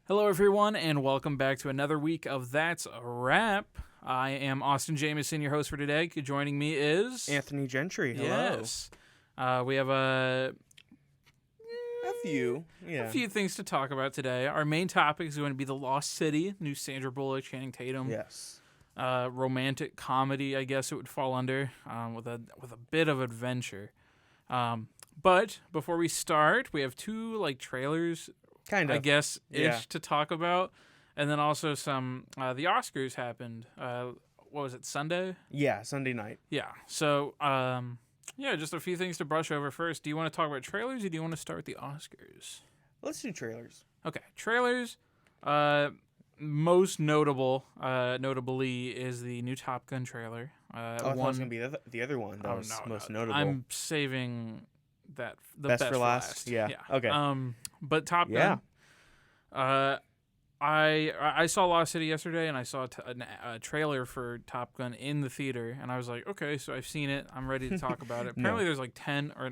Hello, everyone, and welcome back to another week of That's a Wrap. I am Austin Jameson, your host for today. Joining me is... Anthony Gentry. Hello. Yes. We have a few things to talk about today. Our main topic is going to be The Lost City, new Sandra Bullock, Channing Tatum. Yes. Romantic comedy, I guess it would fall under, with a bit of adventure. But before we start, we have two trailers, Kind of. I guess, to talk about. And then also some, the Oscars happened, what was it, Sunday? Yeah, Sunday night. Yeah. So, just a few things to brush over first. Do you want to talk about trailers or do you want to start with the Oscars? Let's do trailers. Okay. Trailers. Most notably is the new Top Gun trailer. I thought it was going to be the other one that was most notable. I'm saving that the best for last. Yeah. Okay. But Top Gun. I saw Lost City yesterday, and I saw a trailer for Top Gun in the theater, and I was like, okay, so I've seen it. I'm ready to talk about it. Apparently, there's 10, or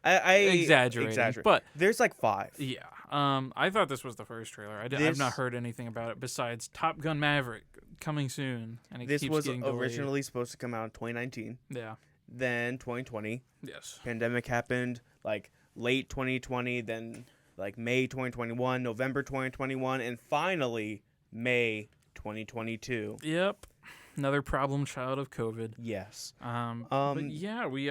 I exaggerating, but there's 5. Yeah. I thought this was the first trailer. I've not heard anything about it besides Top Gun Maverick coming soon, and this keeps was getting delayed. Originally supposed to come out in 2019. Yeah. Then 2020. Yes. Pandemic happened late 2020. Then May 2021, November 2021, and finally May 2022. Yep. Another problem child of COVID. Yes. But yeah, we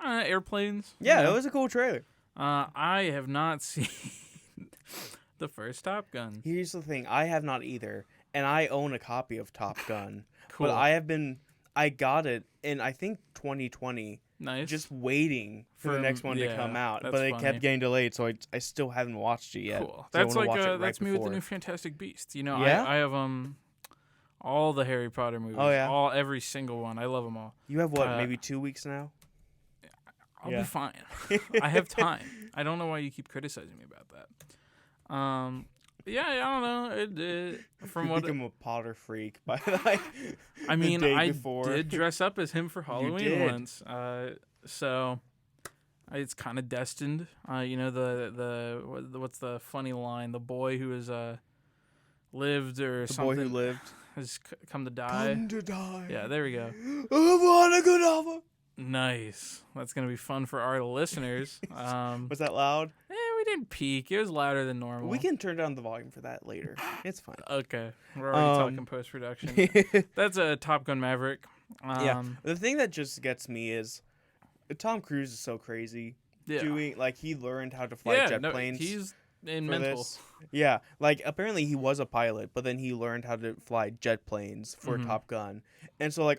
airplanes. Yeah, it was a cool trailer. I have not seen the first Top Gun. Here's the thing, I have not either, and I own a copy of Top Gun. Cool. But I got it in I think 2020. Nice. Just waiting for the next one to come out, but it kept getting delayed, so I still haven't watched it yet. Cool. That's that's me with the new Fantastic Beasts. You know, yeah? I have all the Harry Potter movies. Oh yeah. Every single one. I love them all. You have what? Maybe 2 weeks now. I'll be fine. I have time. I don't know why you keep criticizing me about that. Yeah, I don't know. From what become a Potter freak by I mean, I did dress up as him for Halloween once. So it's kind of destined. You know what's the funny line? The boy who has lived or the something. The boy who lived has come to die. Come to die. Yeah, there we go. I want a good offer. Nice. That's gonna be fun for our listeners. Was that loud? We didn't peak. It was louder than normal. We can turn down the volume for that later. It's fine. Okay. We're already talking post-production. That's a Top Gun Maverick. Yeah. The thing that just gets me is Tom Cruise is so crazy. Yeah. Doing he learned how to fly jet planes. He's in mental. This. Yeah. Apparently he was a pilot, but then he learned how to fly jet planes for Top Gun. And so I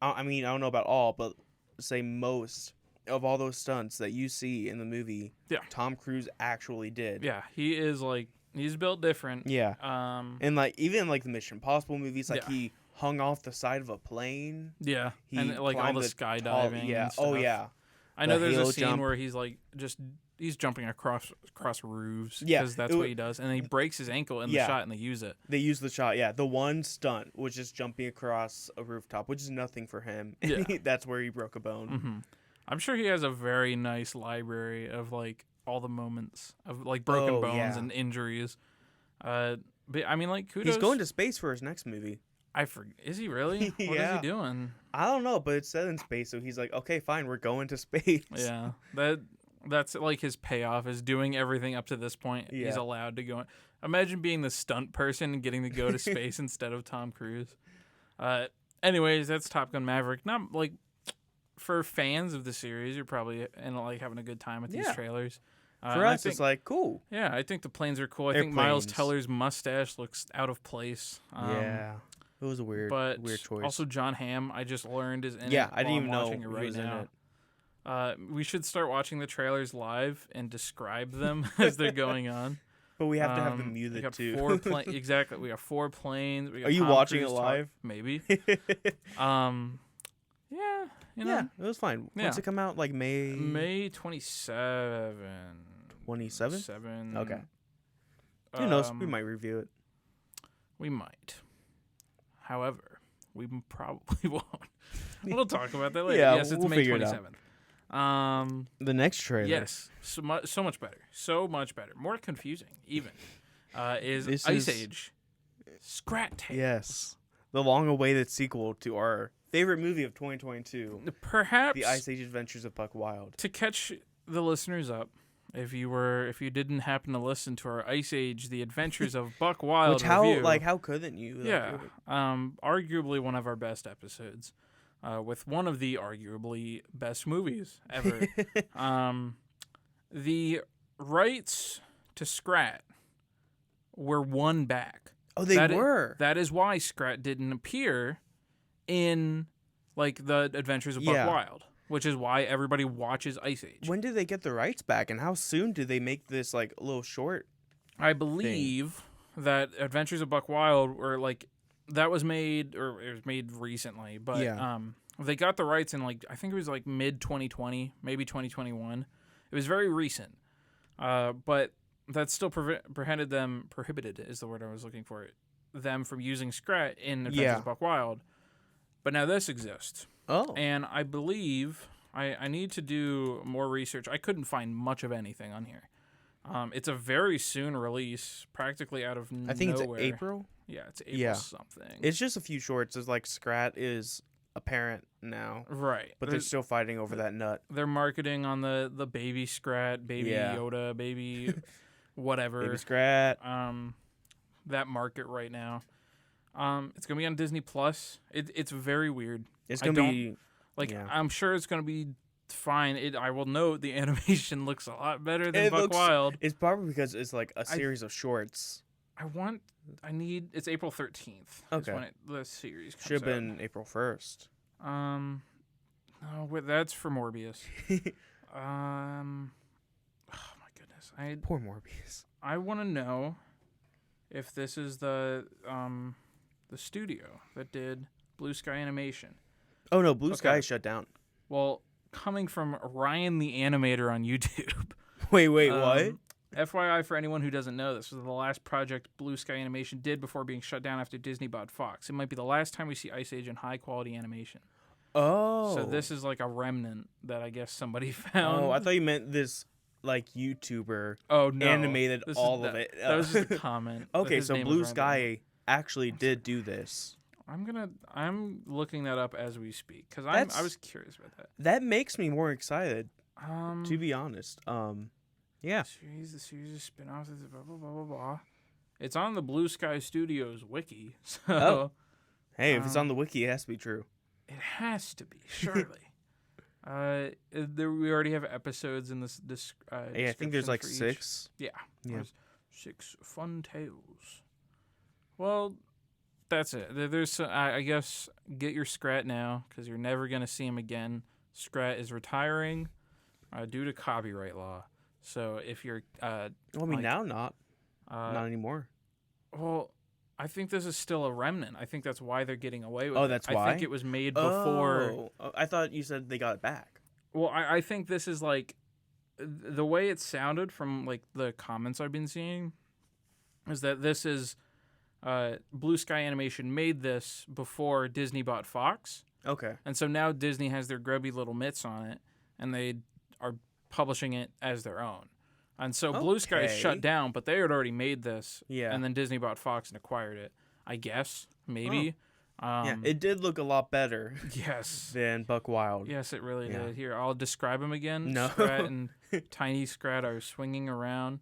don't know about all, but say most of all those stunts that you see in the movie, Tom Cruise actually did. Yeah, he is he's built different. Yeah. And even the Mission Impossible movies, he hung off the side of a plane. Yeah. And all the skydiving. Yeah. And stuff. Oh yeah. I know there's a scene where he's he's jumping across roofs because that's what he does, and then he breaks his ankle in the shot, and they use it. They use the shot, yeah. The one stunt was just jumping across a rooftop, which is nothing for him. Yeah. That's where he broke a bone. Mm-hmm. I'm sure he has a very nice library of all the moments of broken bones and injuries. But I mean, kudos. He's going to space for his next movie. Is he really? What is he doing? I don't know, but it's set in space, so he's like, okay, fine, we're going to space. Yeah, that's his payoff is doing everything up to this point. Yeah. He's allowed to go. Imagine being the stunt person and getting to go to space instead of Tom Cruise. Anyways, that's Top Gun Maverick. Not for fans of the series, you're probably having a good time with these trailers. For us, it's cool. Yeah, I think the planes are cool. I think Miles Teller's mustache looks out of place. Yeah, it was a weird choice. Also, John Hamm, I just learned is in it. Yeah, I didn't even know it right he was now. in it. We should start watching the trailers live and describe them as they're going on. But we have to have them muted too. Exactly. We got 4 planes. We got Are you Tom watching Cruise it live? Maybe. Yeah. Yeah, it was fine. When's it come out? May 27. 27? 7. Okay. Who knows? We might review it. We might. However, we probably won't. We'll talk about that later. Yeah, yes, it's we'll May 27th. The next trailer. Yes, so much better. So much better. More confusing, even. Is This Ice is- Age Scrat Tales. Yes. The long-awaited sequel to our favorite movie of 2022. Perhaps The Ice Age Adventures of Buck Wild. to catch the listeners up, if you didn't happen to listen to our Ice Age: The Adventures of Buck Wild Which how review, how couldn't you? yeah, arguably one of our best episodes, with one of the arguably best movies ever. The rights to Scrat were won back. Oh, they were. That is why Scrat didn't appear in like the Adventures of Buck Wild, which is why everybody watches Ice Age. When did they get the rights back, and how soon did they make this like little short? I believe that Adventures of Buck Wild were like that was made, or it was made recently, but they got the rights in like I think it was like mid 2020, maybe 2021. It was very recent, but that still prohibited is the word I was looking for, them from using Scrat in Adventures of Buck Wild. But now this exists. Oh. And I believe I need to do more research. I couldn't find much of anything on here. It's a very soon release, practically out of nowhere. I think it's April. Yeah, it's April something. It's just a few shorts. It's like Scrat is a parent now. Right. But they're still fighting over that nut. They're marketing on the baby Scrat, baby Yoda, baby whatever. Baby Scrat. That market right now. It's gonna be on Disney Plus. It's very weird. It's gonna be I'm sure it's gonna be fine. I will note the animation looks a lot better than Buck Wild. It's probably because it's like a series of shorts. It's April 13th. Okay. Is when the series comes Should have out. been April 1st. No, that's for Morbius. Oh my goodness. Poor Morbius. I want to know if this is the studio that did Blue Sky Animation. Oh no, Blue Sky shut down. Well, coming from Ryan the Animator on YouTube. Wait, what? FYI, for anyone who doesn't know, this was the last project Blue Sky Animation did before being shut down after Disney bought Fox. It might be the last time we see Ice Age in high-quality animation. Oh. So this is like a remnant that I guess somebody found. Oh, I thought you meant this like YouTuber animated of it. That was just a comment. Okay, so Blue Sky actually did do this. I'm looking that up as we speak because I was curious about that. That makes me more excited. To be honest. Yeah. The series is spin-offs, blah blah blah blah blah. It's on the Blue Sky Studios wiki. So hey, if it's on the wiki, it has to be true. It has to be, surely. We already have episodes in this. I think there's like 6. Yeah. There's 6 fun tales. Well, that's it. There's, I guess, get your Scrat now because you're never gonna see him again. Scrat is retiring due to copyright law. So if you're, now not anymore. Well, I think this is still a remnant. I think that's why they're getting away with it. Oh, that's why? I think it was made before. Oh, I thought you said they got it back. Well, I think this is like the way it sounded from like the comments I've been seeing is that this is Blue Sky Animation made this before Disney bought Fox. Okay. And so now Disney has their grubby little mitts on it, and they are publishing it as their own. And so Blue Sky is shut down, but they had already made this. Yeah. And then Disney bought Fox and acquired it. I guess. Maybe. It did look a lot better. Yes. Than Buck Wild. Yes, it really did. Here, I'll describe them again. No. Scrat and Tiny Scrat are swinging around.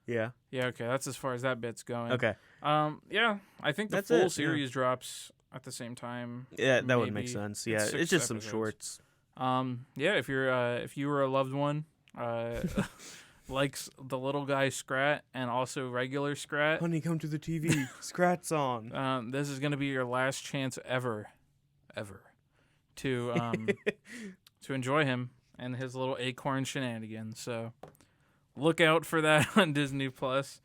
Yeah. Yeah, okay. That's as far as that bit's going. Okay. Yeah, I think the full series drops at the same time. Yeah, that would make sense. Yeah, it's just some shorts. Yeah, if you were a loved one, likes the little guy Scrat and also regular Scrat. Honey, come to the TV. Scrat's on. This is gonna be your last chance ever, to to enjoy him and his little acorn shenanigans. So look out for that on Disney Plus.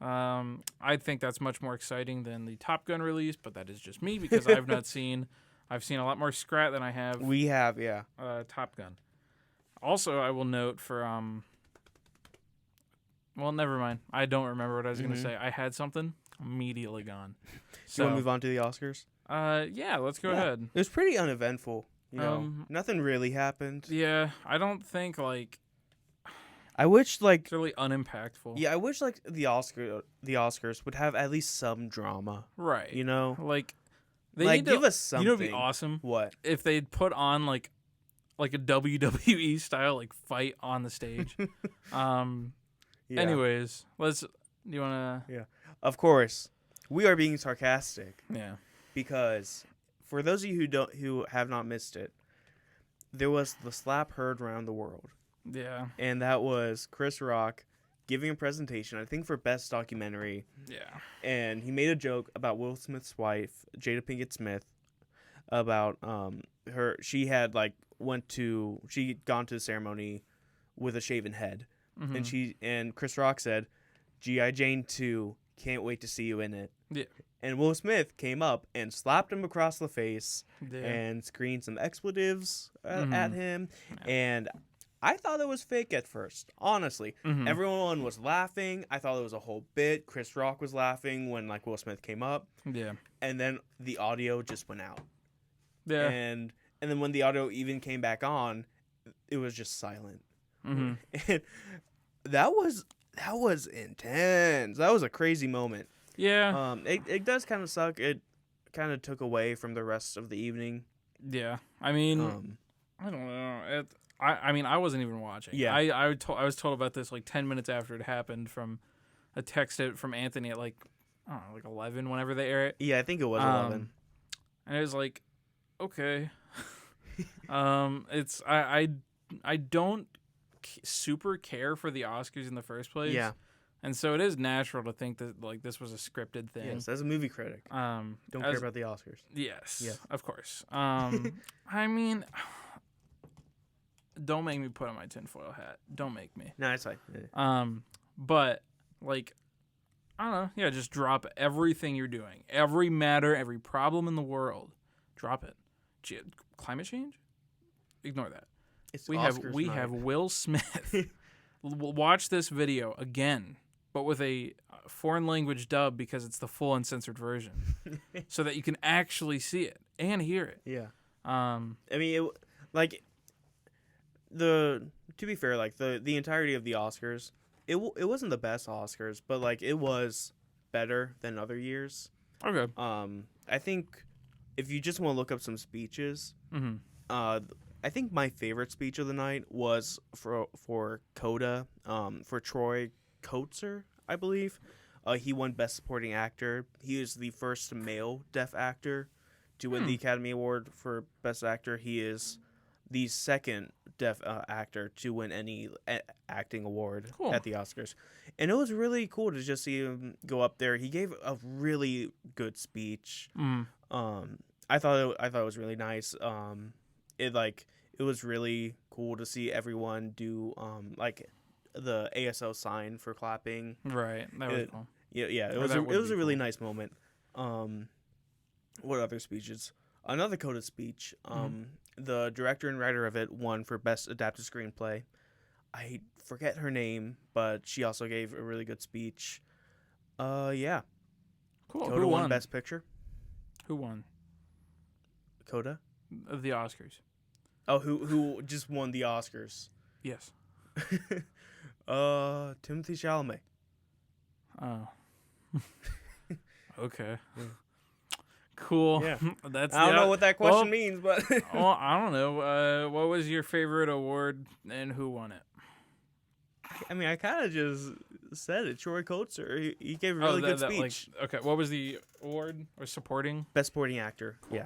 I think that's much more exciting than the Top Gun release, but that is just me because I've not seen. I've seen a lot more Scrat than I have. We have, yeah. Top Gun. Also, I will note for well, never mind. I don't remember what I was going to say. I had something immediately gone. So, you want to move on to the Oscars? Yeah, let's go ahead. It was pretty uneventful. You know, nothing really happened. Yeah, I don't think I wish it's really unimpactful. Yeah, I wish the Oscars would have at least some drama. Right. You know, they need give to, us something. You know, it'd be awesome. What if they'd put on a WWE style fight on the stage. Yeah. Anyways, do you wanna? Yeah. Of course, we are being sarcastic. Yeah. Because for those of you who have not missed it, there was the slap heard around the world. Yeah. And that was Chris Rock giving a presentation, I think for Best Documentary. Yeah. And he made a joke about Will Smith's wife, Jada Pinkett Smith, about she had gone to the ceremony with a shaven head. Mm-hmm. And Chris Rock said, G.I. Jane 2, can't wait to see you in it. Yeah. And Will Smith came up and slapped him across the face Yeah. and screamed some expletives at him. Yeah. And I thought it was fake at first, honestly. Mm-hmm. Everyone was laughing. I thought it was a whole bit. Chris Rock was laughing when Will Smith came up. Yeah. And then the audio just went out. Yeah. And then when the audio even came back on, it was just silent. Mm-hmm. And that was intense. That was a crazy moment. Yeah. It does kind of suck. It kind of took away from the rest of the evening. Yeah. I mean, I don't know. I wasn't even watching. Yeah. I was told about this 10 minutes after it happened from a text from Anthony at I don't know, 11 whenever they air it. Yeah, I think it was 11. And it was okay. It's I don't super care for the Oscars in the first place. Yeah. And so it is natural to think that this was a scripted thing. Yes, as a movie critic. Don't care about the Oscars. Yes. Of course. I mean, don't make me put on my tinfoil hat. Don't make me. No, it's fine. But I don't know. Yeah, just drop everything you're doing. Every matter, every problem in the world. Drop it. Climate change? Ignore that. We have Will Smith. Watch this video again, but with a foreign language dub because it's the full uncensored version, so that you can actually see it and hear it. Yeah. I mean, to be fair, the entirety of the Oscars, it wasn't the best Oscars, but it was better than other years. Okay. I think if you just want to look up some speeches, mm-hmm. I think my favorite speech of the night was for Coda, for Troy Kotsur, I believe. He won Best Supporting Actor. He is the first male deaf actor to win the Academy Award for Best Actor. He is the second deaf actor to win any acting award at the Oscars. And it was really cool to just see him go up there. He gave a really good speech. I thought it was really nice. It was really cool to see everyone do the ASL sign for clapping. Right, that was cool. Yeah. It was a really nice moment. What other speeches? Another Coda speech. The director and writer of it won for Best Adapted Screenplay. I forget her name, but she also gave a really good speech. Yeah. Cool. Coda won Best Picture. Who won? Coda? The Oscars. Oh, who just won the Oscars? Yes. Timothée Chalamet. Oh. Okay. Yeah. Cool. Yeah. I don't know what that question means, but well, I don't know. What was your favorite award and who won it? I mean, I kind of just said it. Troy Kotsur. He gave a really good speech. Okay, what was the award or supporting? Best Supporting Actor. Cool. Yeah.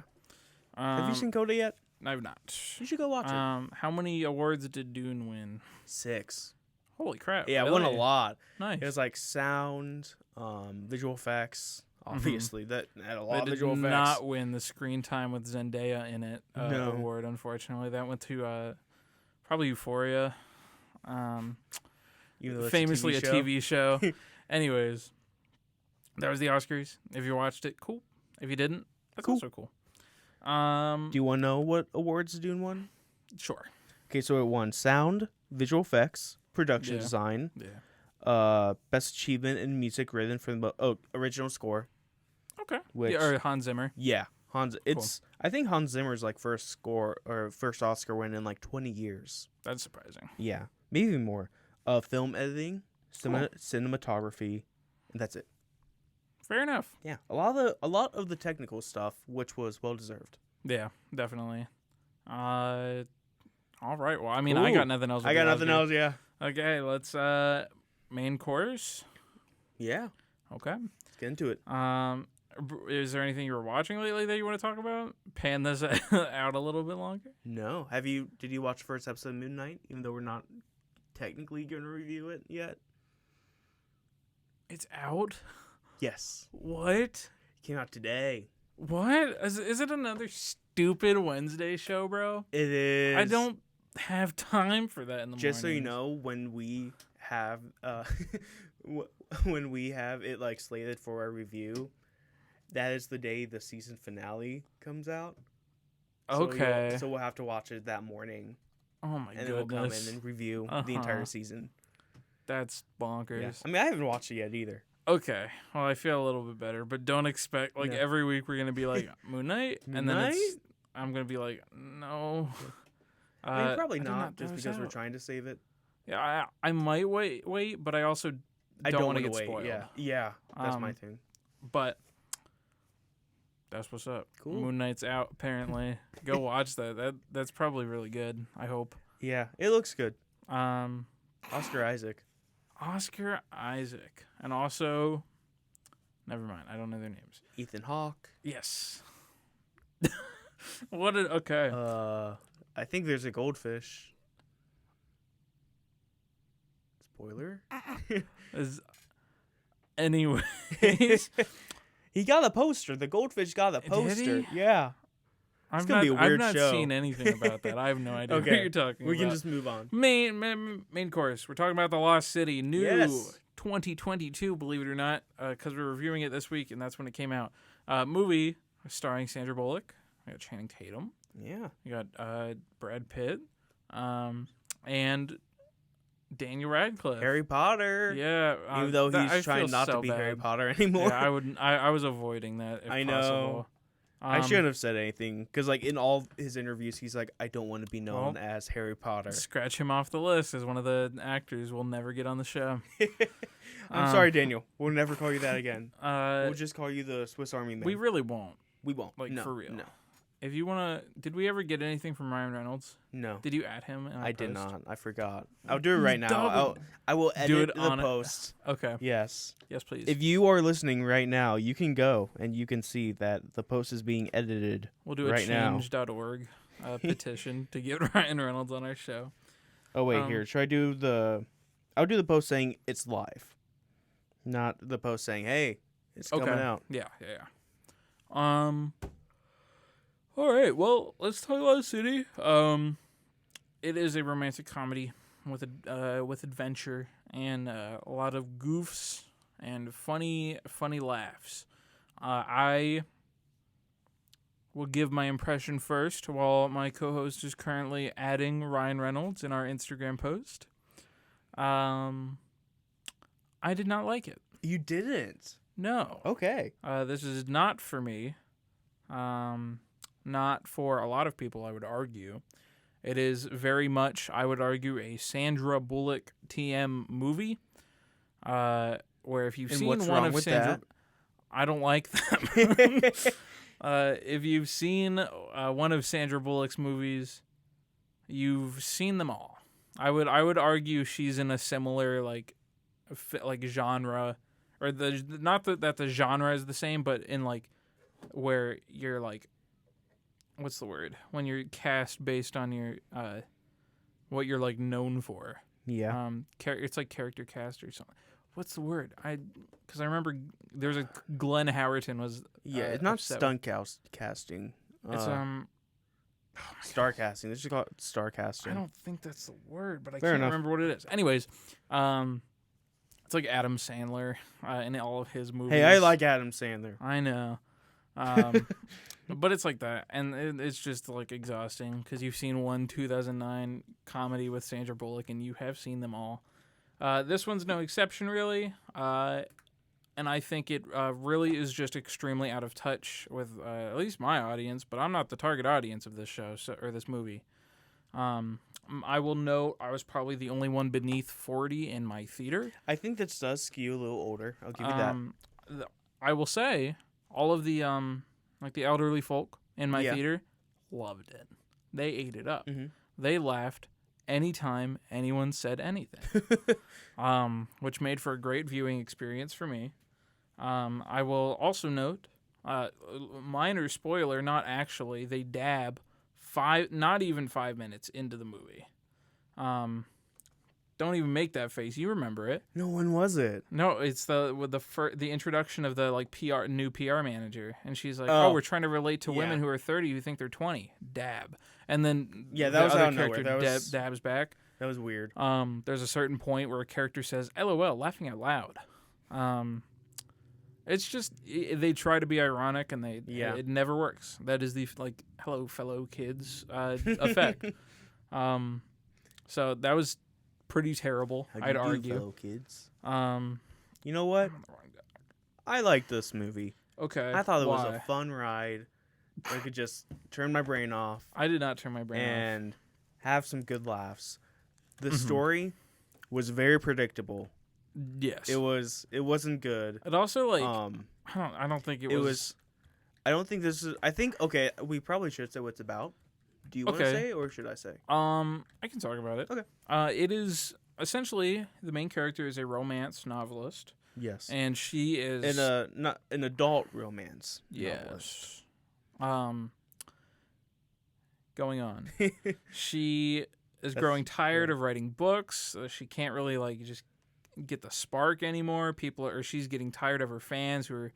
Have you seen Coda yet? I've not. You should go watch it. How many awards did Dune win? 6. Holy crap! Yeah, really? Won a lot. Nice. It was sound, visual effects. Obviously, that had a lot of visual effects. Did not win the screen time with Zendaya in it award. Unfortunately, that went to probably Euphoria. Famously a TV show. Anyways, that was the Oscars. If you watched it, cool. If you didn't, that's also cool. Do you want to know what awards Dune won? Sure. Okay, so it won sound, visual effects, production design, best achievement in music written for the original score. Okay. Which, or Hans Zimmer. Yeah. I think Hans Zimmer's like first Oscar win in like 20 years. That's surprising. Yeah, maybe even more. Film editing, cinematography, and that's it. Fair enough. Yeah, a lot of the technical stuff, which was well deserved. Yeah, definitely. All right. Well, I mean, I got nothing else. I got nothing else. Yeah. Okay, let's main course. Yeah. Okay. Let's get into it. Is there anything you were watching lately that you want to talk about? Pan this out a little bit longer. No. Did you watch the first episode of Moon Knight? Even though we're not technically going to review it yet. It's out. Yes. What? It came out today. What? Is it another stupid Wednesday show, bro? It is. I don't have time for that in the morning. Just so you know, when we have when we have it like slated for our review, that is the day the season finale comes out. Okay. So we'll have to watch it that morning. Oh my goodness. And then we'll come in and review the entire season. That's bonkers. Yeah. I mean, I haven't watched it yet either. Okay. Well, I feel a little bit better, but don't expect every week we're gonna be like Moon Knight, and then I'm gonna be like, no. I mean, probably not, just because we're trying to save it. Yeah, I might wait, but I also don't want to get spoiled. Yeah, that's my thing. But that's what's up. Cool. Moon Knight's out apparently. Go watch that. That's probably really good. I hope. Yeah, it looks good. Oscar Isaac, and also, never mind. I don't know their names. Ethan Hawke. Yes. Okay. I think there's a goldfish. Spoiler. Anyways, he got a poster. The goldfish got a poster. Did he? Yeah. It's gonna be a weird show. I've not seen anything about that. I have no idea what you're talking about. We can just move on. Main course. We're talking about The Lost City. New 2022, believe it or not, because we're reviewing it this week, and that's when it came out. Movie starring Sandra Bullock. We got Channing Tatum. Yeah. You got Brad Pitt. And Daniel Radcliffe. Harry Potter. Yeah. Even though he's trying not to be Harry Potter anymore. Yeah, I was avoiding that if possible. I shouldn't have said anything because, like, in all his interviews, he's like, "I don't want to be known as Harry Potter." Scratch him off the list as one of the actors we'll never get on the show. I'm sorry, Daniel. We'll never call you that again. We'll just call you the Swiss Army Man. We really won't. We won't. Like, no, for real. No. If you want to... Did we ever get anything from Ryan Reynolds? No. Did you add him? I did not. I forgot. I'll do it right now. I will edit the post. Okay. Yes. Yes, please. If you are listening right now, you can go and you can see that the post is being edited. We'll do a change.org petition to get Ryan Reynolds on our show. Oh, wait, here. Should I do the... I'll do the post saying it's live. Not the post saying, hey, it's coming out. Yeah. All right, well, let's talk about Lost City. It is a romantic comedy with adventure and a lot of goofs and funny laughs. I will give my impression first while my co-host is currently adding Ryan Reynolds in our Instagram post. I did not like it. You didn't? No. Okay. This is not for me. Not for a lot of people, I would argue. It is very much, I would argue, a Sandra Bullock TM movie. Where if you've seen one of Sandra... I don't like them. If you've seen one of Sandra Bullock's movies, you've seen them all. I would argue she's in a similar like genre, or not that the genre is the same, but in like where you're like, what's the word when you're cast based on your what you're like known for. Yeah. It's like character cast or something. What's the word? Because I remember there's a Glenn Howerton was. It's not stunt casting. It's star casting. They just call it star casting. I don't think that's the word, but I can't remember what it is. Anyways, it's like Adam Sandler in all of his movies. Hey, I like Adam Sandler. I know. But it's like that, and it's just like exhausting because you've seen one 2009 comedy with Sandra Bullock, and you have seen them all. This one's no exception, really. and I think it really is just extremely out of touch with at least my audience. But I'm not the target audience of this show or this movie. I will note I was probably the only one beneath 40 in my theater. I think this does skew a little older. I'll give you that. I will say all of the like the elderly folk in my theater loved it. They ate it up. Mm-hmm. They laughed anytime anyone said anything, which made for a great viewing experience for me. I will also note, minor spoiler, not actually, they dab not even 5 minutes into the movie. Don't even make that face. You remember it? No, when was it? No, it's the introduction of the like new PR manager, and she's like, "Oh, we're trying to relate to women who are 30 who think they're 20." Dab, and then that the was other out of character nowhere. dabs back. That was weird. There's a certain point where a character says, "LOL," laughing out loud. It's just they try to be ironic, and it never works. That is the like "hello fellow kids" effect. So that was pretty terrible. I'd argue. Fellow kids. You know what? I liked this movie. Okay. I thought it was a fun ride. I could just turn my brain off. I did not turn my brain off. And have some good laughs. The story was very predictable. Yes. It wasn't good. It also like I don't think it was. I don't think this is. I think okay. We probably should say what it's about. Do you want to say, or should I say? I can talk about it. Okay. It is essentially the main character is a romance novelist. Yes. And she is not an adult romance. Yes. Novelist. Going on. She is growing tired of writing books. She can't really like just get the spark anymore. She's getting tired of her fans who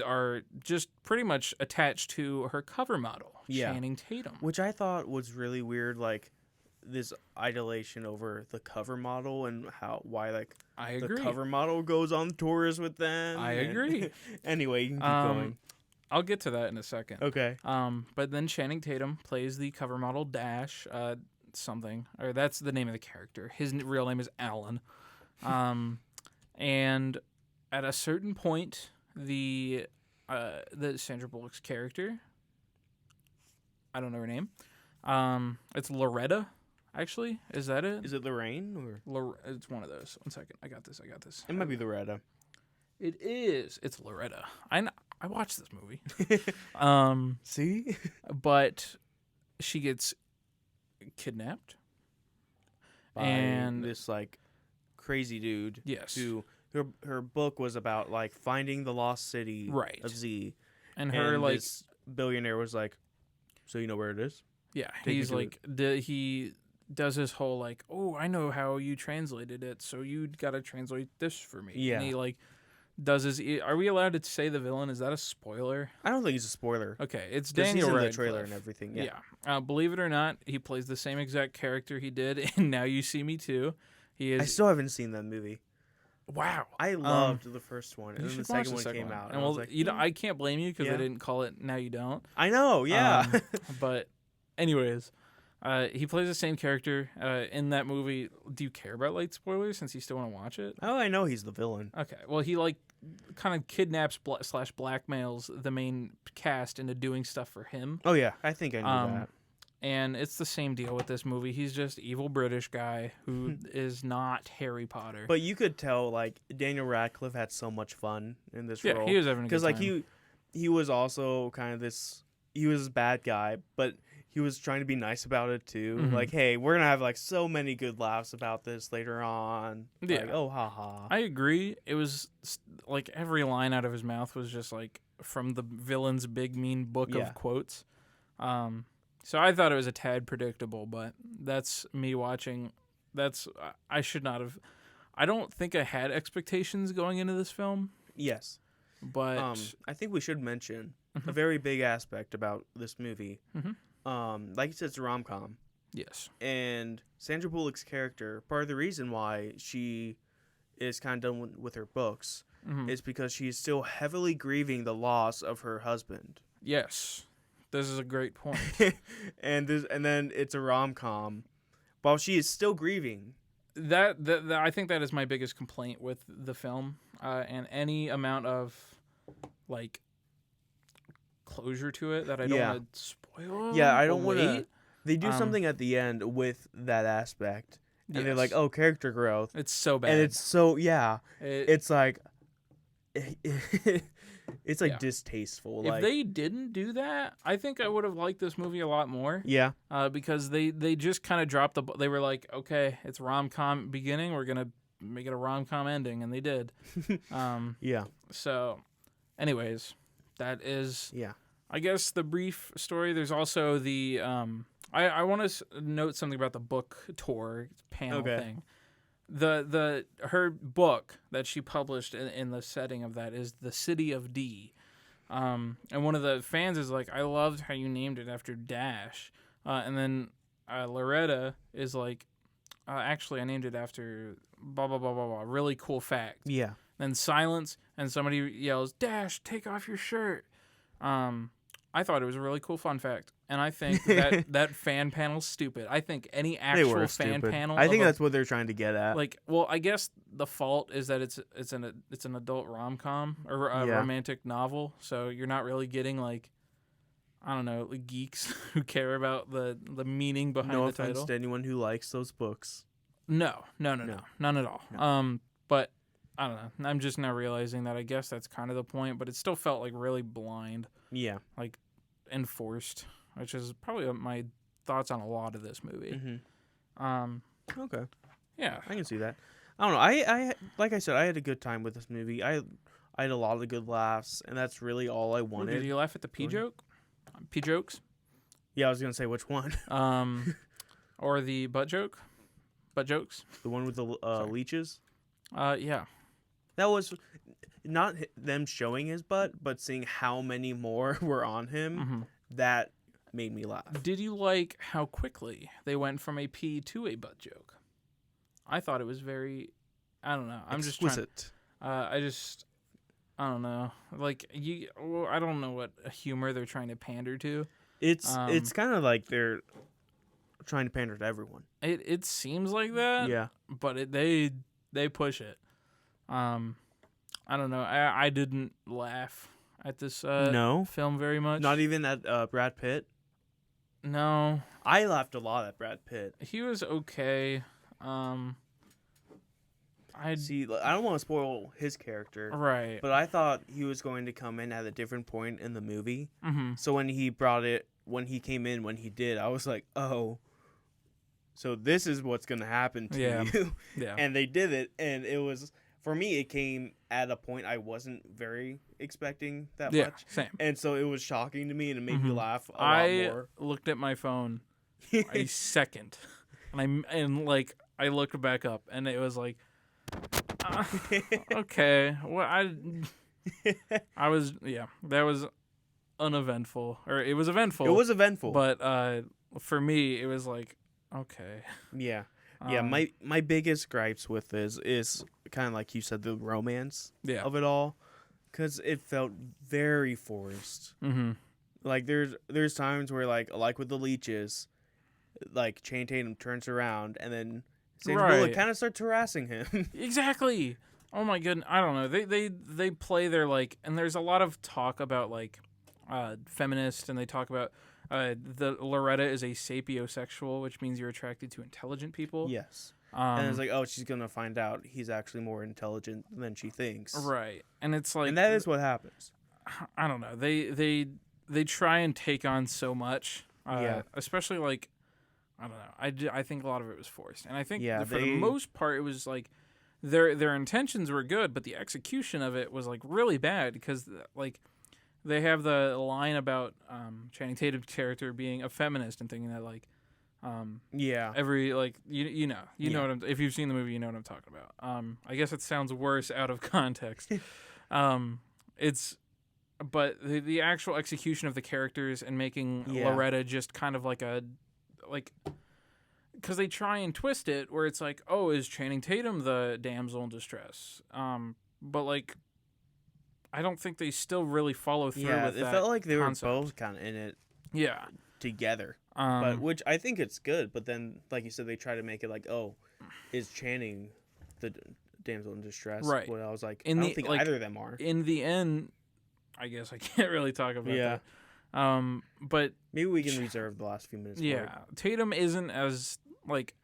are just pretty much attached to her cover model, Channing Tatum. Which I thought was really weird, like this idolation over the cover model and why I agree. The cover model goes on tours with them. I agree. Anyway, you can keep going. I'll get to that in a second. Okay. But then Channing Tatum plays the cover model Dash something, or that's the name of the character. His real name is Alan. And at a certain point, the Sandra Bullock's character, I don't know her name. It's Loretta, actually. Is that it? Is it Lorraine or? It's one of those. 1 second. I got this. It might be Loretta. It is. It's Loretta. I watched this movie. See? But she gets kidnapped by this like crazy dude. Yes. Who her book was about like finding the lost city of Z. And her like this billionaire was like, so you know where it is? Yeah. He's like he does his whole like, oh, I know how you translated it, so you gotta translate this for me. Yeah. And he like does his. Are we allowed to say the villain? Is that a spoiler? I don't think it's a spoiler. Okay, it's Daniel Radcliffe. He's in the trailer and everything. Yeah. Believe it or not, he plays the same exact character he did in Now You See Me Too. I still haven't seen that movie. Wow. I loved the first one, and then the second one came out. And well, like, I can't blame you because I didn't call it Now You Don't. I know, yeah. But anyways, he plays the same character in that movie. Do you care about light spoilers since you still want to watch it? Oh, I know he's the villain. Okay. Well, he like kind of kidnaps / blackmails the main cast into doing stuff for him. Oh yeah, I think I knew that. And it's the same deal with this movie. He's just evil British guy who is not Harry Potter. But you could tell, like, Daniel Radcliffe had so much fun in this role. Yeah, he was having a good time. Because, like, he was also kind of this... He was a bad guy, but he was trying to be nice about it, too. Mm-hmm. Like, hey, we're going to have, like, so many good laughs about this later on. Yeah. Like, oh, haha. I agree. It was, like, every line out of his mouth was just, like, from the villain's big, mean book of quotes. So I thought it was a tad predictable, but that's me watching. I should not have. I don't think I had expectations going into this film. Yes. But I think we should mention a very big aspect about this movie. Mm-hmm. Like you said, it's a rom-com. Yes. And Sandra Bullock's character, part of the reason why she is kind of done with her books is because she's still heavily grieving the loss of her husband. Yes. This is a great point. and then it's a rom-com while she is still grieving that I think that is my biggest complaint with the film, and any amount of like closure to it that I don't want to spoil. Yeah, I don't want to. Wait. They do something at the end with that aspect, and they're like, "Oh, character growth." It's so bad, and it's so it's like, it's like distasteful. If they didn't do that, I think I would have liked this movie a lot more. Yeah, because they just kind of dropped they were like, okay, it's rom-com beginning, we're gonna make it a rom-com ending, and they did. Yeah. So, anyways, that is Yeah. I guess the brief story. There's also the I want to note something about the book tour panel thing. Her book that she published in the setting of that is The City of D. And one of the fans is like, I loved how you named it after Dash. And then Loretta is like, actually, I named it after blah, blah, blah, blah, blah. Really cool fact. Yeah. Then silence, and somebody yells, Dash, take off your shirt. I thought it was a really cool fun fact. And I think that fan panel's stupid. I think any actual fan panel. I think that's what they're trying to get at. Like, well, I guess the fault is that it's an adult rom-com or a romantic novel, so you're not really getting like, I don't know, like geeks who care about the meaning behind the title. No offense to anyone who likes those books. No, none at all. No. But I don't know. I'm just now realizing that I guess that's kind of the point, but it still felt like really blind. Yeah. Like enforced, which is probably my thoughts on a lot of this movie. Mm-hmm. Okay. Yeah. I can see that. I don't know. I like I said, I had a good time with this movie. I had a lot of good laughs, and that's really all I wanted. Did you laugh at the P joke? P jokes? Yeah, I was gonna say which one. Or the butt joke? Butt jokes? The one with the leeches? Yeah. That was not them showing his butt, but seeing how many more were on him. Mm-hmm. That made me laugh. Did you like how quickly they went from a P to a butt joke? I thought it was very, I don't know. I'm exquisite. I don't know. Like I don't know what humor they're trying to pander to. It's kind of like they're trying to pander to everyone. It seems like that. Yeah. But they push it. I don't know. I didn't laugh at this film very much. Not even at Brad Pitt? No. I laughed a lot at Brad Pitt. He was okay. I don't want to spoil his character. Right. But I thought he was going to come in at a different point in the movie. Mm-hmm. So when he came in, when he did, I was like, oh, so this is what's going to happen to you. Yeah. And they did it, and it was... For me, it came at a point I wasn't very expecting that much. Same. And so it was shocking to me, and it made me laugh a lot more. I looked at my phone a second, and I looked back up, and it was like, okay, well, I was that was uneventful, or it was eventful. It was eventful, but for me, it was like, okay, yeah. Yeah, my biggest gripes with this is kind of like you said, the romance of it all, because it felt very forced. Mm-hmm. Like there's times where like with the leeches, like Channing Tatum turns around and then Sandra Bullock kind of starts harassing him. Exactly. Oh my goodness, I don't know. They play their and there's a lot of talk about feminist, and they talk about. The Loretta is a sapiosexual, which means you're attracted to intelligent people. Yes. And it's like, oh, she's going to find out he's actually more intelligent than she thinks. Right. And it's like... And that is what happens. I don't know. They try and take on so much. Especially, I don't know. I think a lot of it was forced. And I think for the most part, it was their intentions were good, but the execution of it was, really bad because, they have the line about Channing Tatum's character being a feminist and thinking that every you know what if you've seen the movie, you know what I'm talking about. I guess it sounds worse out of context. But the actual execution of the characters and making Loretta just kind of because they try and twist it where it's like, oh, is Channing Tatum the damsel in distress? But I don't think they still really follow through with that. Yeah, it felt like they concept. were both kind of in it Yeah. together. But which I think it's good, but then, like you said, they try to make it like, oh, is Channing the damsel in distress. Right. Well, I was like, I don't think either of them are. In the end, I guess I can't really talk about that. But maybe we can reserve the last few minutes. Yeah, for it. Tatum isn't as like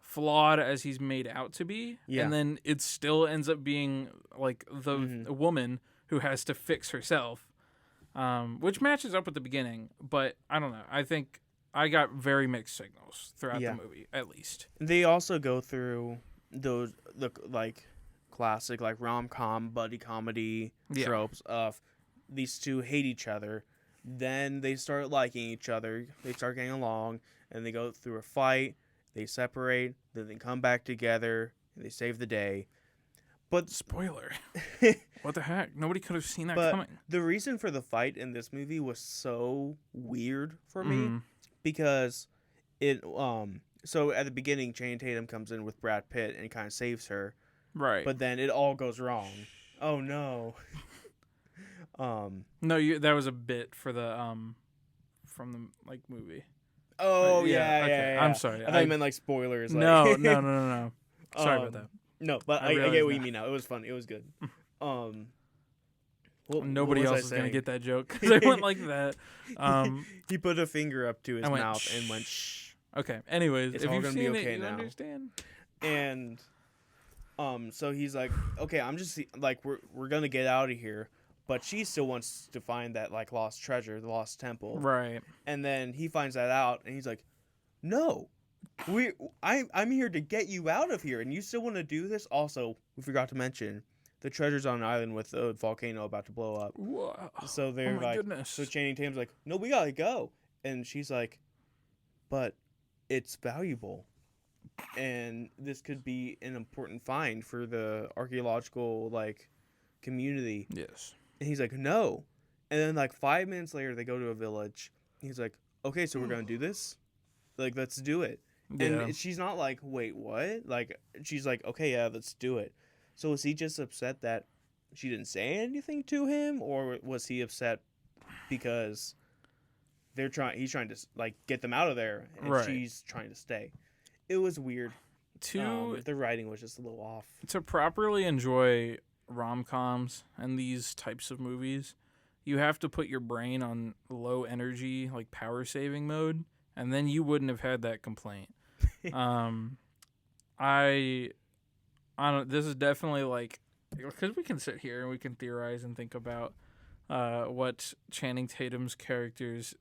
flawed as he's made out to be, and then it still ends up being like the woman who has to fix herself, which matches up with the beginning. But I don't know. I think I got very mixed signals throughout the movie, at least. They also go through the like classic like rom-com buddy comedy tropes of these two hate each other, then they start liking each other, they start getting along, and they go through a fight, they separate, then they come back together, and they save the day. But spoiler. What the heck? Nobody could have seen that coming. The reason for the fight in this movie was so weird for me because it so at the beginning Channing Tatum comes in with Brad Pitt and kind of saves her. Right. But then it all goes wrong. Oh no. No, that was a bit for the from the like movie. Oh yeah. I'm sorry. I thought you meant like spoilers. Like. No. Sorry about that. No, but I get what you mean now. It was fun. It was good. Nobody else is gonna get that joke because I went like that. He put a finger up to his mouth and went shh. Okay. Anyways, it's if you've seen it, you now. understand. And so he's like, okay, I'm just like we're gonna get out of here, but she still wants to find that like lost treasure, the lost temple. Right. And then he finds that out, and he's like, no. I'm here to get you out of here, and you still want to do this? Also, we forgot to mention the treasure's on an island with a volcano about to blow up. Whoa. So they're goodness. So Channing Tatum's like, no, we gotta go, and she's like, but it's valuable, and this could be an important find for the archaeological like community. Yes. And he's like, no, and then like 5 minutes later, they go to a village. He's like, okay, so we're gonna do this, like let's do it. And she's not like, wait, what? Like, she's like, okay, yeah, let's do it. So was he just upset that she didn't say anything to him, or was he upset because he's trying to like get them out of there, and she's trying to stay? It was weird. The writing was just a little off. To properly enjoy rom-coms and these types of movies, you have to put your brain on low energy, like power saving mode, and then you wouldn't have had that complaint. I don't. This is definitely like, because we can sit here and we can theorize and think about what Channing Tatum's character's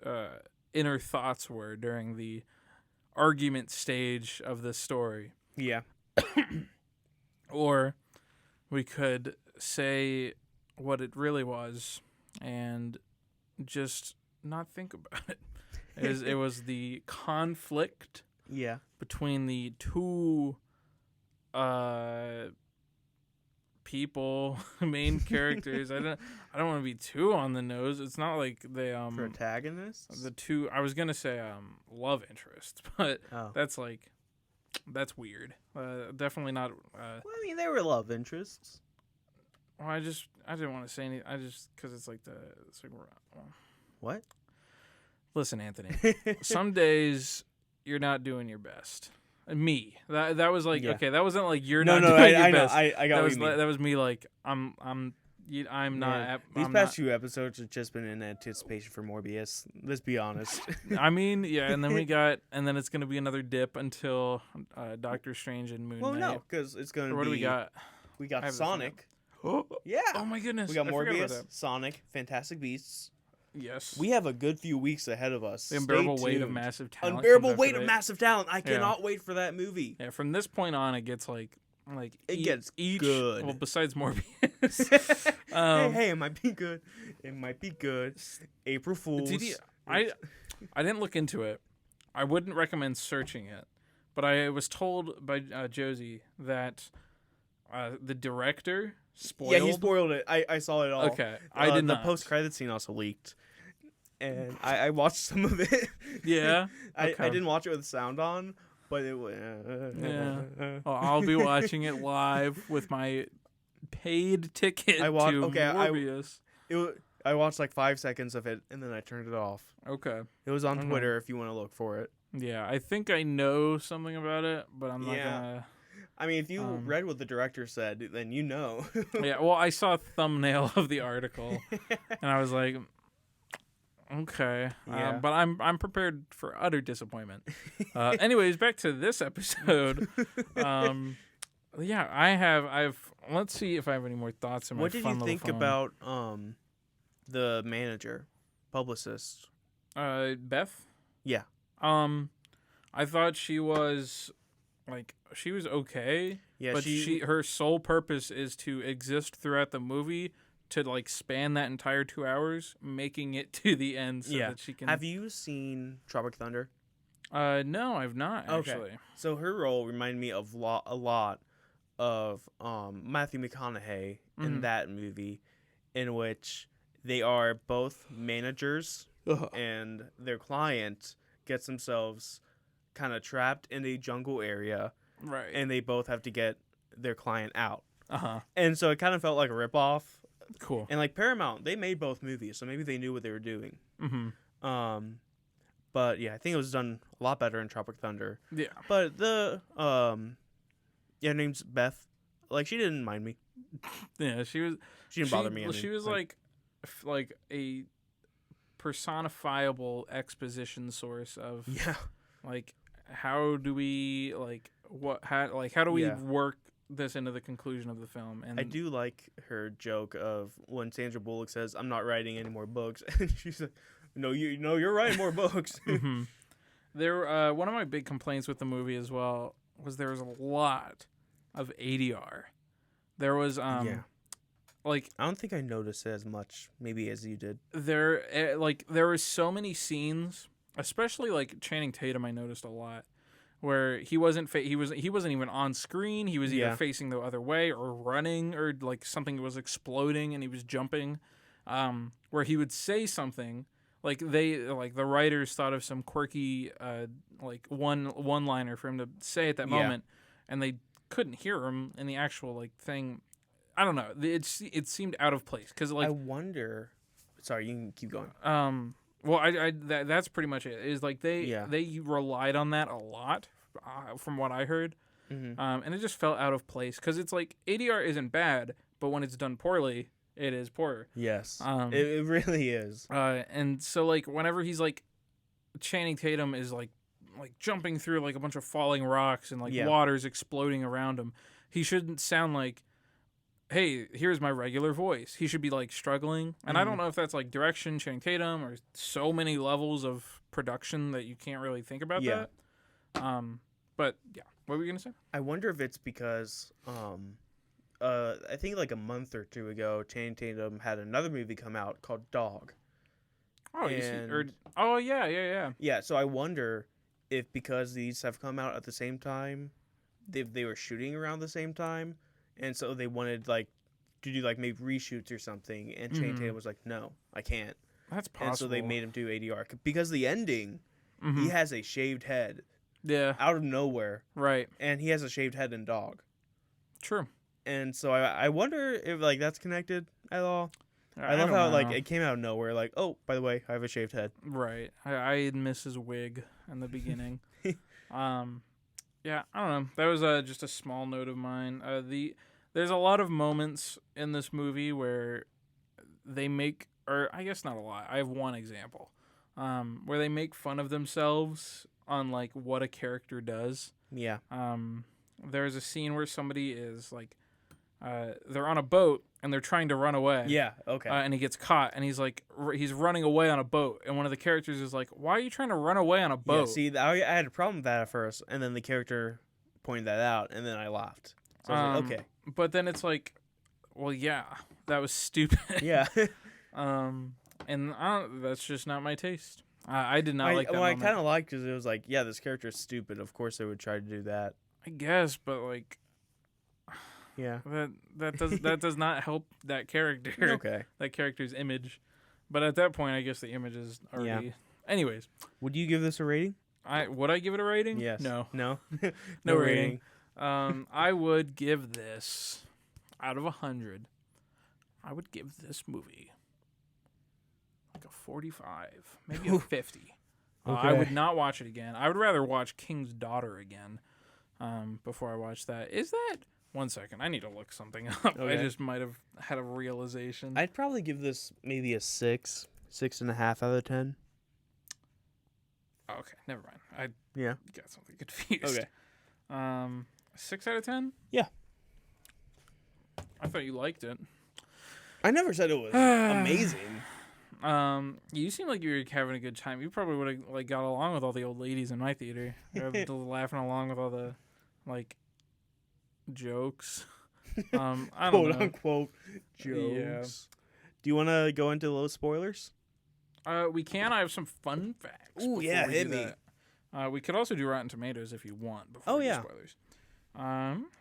inner thoughts were during the argument stage of this story. Yeah. Or we could say what it really was and just not think about it. It was the conflict between the two people, main characters. I don't want to be too on the nose. It's not like they protagonists. The two, I was gonna say love interests, but that's weird. Definitely not. Well, I mean, they were love interests. Well, I didn't want to say anything. Because it's like what? Listen, Anthony. Some days you're not doing your best. Me. That was like okay. That wasn't like you're not doing your best. I got what you mean. That was me. Like I'm not. These past few episodes have just been in anticipation for Morbius. Let's be honest. I mean, yeah, and then it's gonna be another dip until Doctor Strange and Moon Knight. Well, no, because it's gonna be. What do we got? We got Sonic. Yeah. Oh my goodness. We got Morbius, Sonic, Fantastic Beasts. Yes. We have a good few weeks ahead of us. The unbearable weight of massive talent. Unbearable weight of massive talent. I cannot wait for that movie. Yeah, from this point on, it gets like it gets good. Well, besides Morbius. Hey, it might be good. It might be good. April Fools. I didn't look into it. I wouldn't recommend searching it, but I was told by Josie that the director spoiled. Yeah, he spoiled it. I saw it all. Okay, I did not. The post-credit scene also leaked, and I watched some of it. Yeah, I didn't watch it with sound on, but it was. Well, I'll be watching it live with my paid ticket to Morbius. I watched like 5 seconds of it, and then I turned it off. Okay. It was on Twitter if you want to look for it. Yeah, I think I know something about it, but I'm not gonna. I mean, if you read what the director said, then you know. Yeah, well, I saw a thumbnail of the article, and I was like, okay. Yeah. But I'm prepared for utter disappointment. Anyways, back to this episode. Yeah, I've. Let's see if I have any more thoughts in my What did fun you little think phone. about the manager, publicist? Beth? Yeah. I thought she was okay. Yeah, but her sole purpose is to exist throughout the movie to like span that entire 2 hours, making it to the end so that she can. Have you seen Tropic Thunder? No, I've not actually. Okay. So her role reminded me of a lot of Matthew McConaughey in that movie, in which they are both managers and their client gets themselves kind of trapped in a jungle area, right? And they both have to get their client out. And so it kind of felt like a ripoff. Cool. And like Paramount, they made both movies, so maybe they knew what they were doing. But yeah, I think it was done a lot better in Tropic Thunder. Yeah. But the her name's Beth. Like, she didn't mind me. Yeah, she didn't bother me. Well, she was like a personifiable exposition source of like, how do we how do we work this into the conclusion of the film? And I do like her joke of when Sandra Bullock says, "I'm not writing any more books," and she's like, "No, you're writing more books." There, one of my big complaints with the movie as well was there was a lot of ADR. There was like, I don't think I noticed it as much, maybe as you did. There were so many scenes, especially like Channing Tatum. I noticed a lot where he wasn't even on screen. He was either facing the other way or running, or like something was exploding and he was jumping. Where he would say something, like the writers thought of some quirky like one-liner for him to say at that moment, and they couldn't hear him in the actual like thing. I don't know. It seemed out of place because like, I wonder. Sorry, you can keep going. Well, that's pretty much it. Is like they relied on that a lot, from what I heard, and it just felt out of place because it's like ADR isn't bad, but when it's done poorly, it is poor. Yes, it really is. And so like whenever he's like, Channing Tatum is like jumping through like a bunch of falling rocks and like water's exploding around him, he shouldn't sound like, hey, here's my regular voice. He should be like struggling. And I don't know if that's like direction, Channing Tatum, or so many levels of production that you can't really think about that. But yeah, what were you gonna say? I wonder if it's because I think like a month or two ago, Channing Tatum had another movie come out called Dog. Oh, yeah. Yeah, so I wonder if because these have come out at the same time, they were shooting around the same time. And so they wanted like to do like maybe reshoots or something, and Channing Tatum was like, "No, I can't." That's possible. And so they made him do ADR because the ending, he has a shaved head, out of nowhere, right? And he has a shaved head in Dog. True. And so I wonder if like that's connected at all. I love know. how like it came out of nowhere. Like, oh, by the way, I have a shaved head. Right. I miss his wig in the beginning. Yeah, I don't know. That was just a small note of mine. There's a lot of moments in this movie where they make, or I guess not a lot. I have one example, where they make fun of themselves on like what a character does. Yeah. There's a scene where somebody is like, they're on a boat and they're trying to run away. Yeah. Okay. And he gets caught, and he's like, he's running away on a boat, and one of the characters is like, "Why are you trying to run away on a boat?" Yeah, see, I had a problem with that at first, and then the character pointed that out, and then I laughed. So I was like, okay. But then it's like, well, yeah, that was stupid. Yeah. And that's just not my taste. I did not like that. Well, moment. I kind of liked because it was like, yeah, this character is stupid. Of course, they would try to do that. I guess, but like, yeah, that does not help that character. Okay. That character's image. But at that point, I guess the image is already. Yeah. Anyways, would you give this a rating? Would I give it a rating? Yes. No. No rating. I would give this, out of 100, I would give this movie like a 45, maybe a 50. Okay. I would not watch it again. I would rather watch King's Daughter again. before I watched that. Is that 1 second? I need to look something up. Okay. I just might have had a realization. I'd probably give this maybe a 6.5 out of 10. Oh, okay, never mind. I Yeah. got something confused. Okay. 6 out of 10. Yeah. I thought you liked it. I never said it was amazing. You seem like you were having a good time. You probably would have got along with all the old ladies in my theater, laughing along with all the jokes. I don't Quote know. unquote jokes. Yeah. Do you want to go into those spoilers? We can. I have some fun facts. Ooh, yeah, hit me. We could also do Rotten Tomatoes if you want before we do spoilers.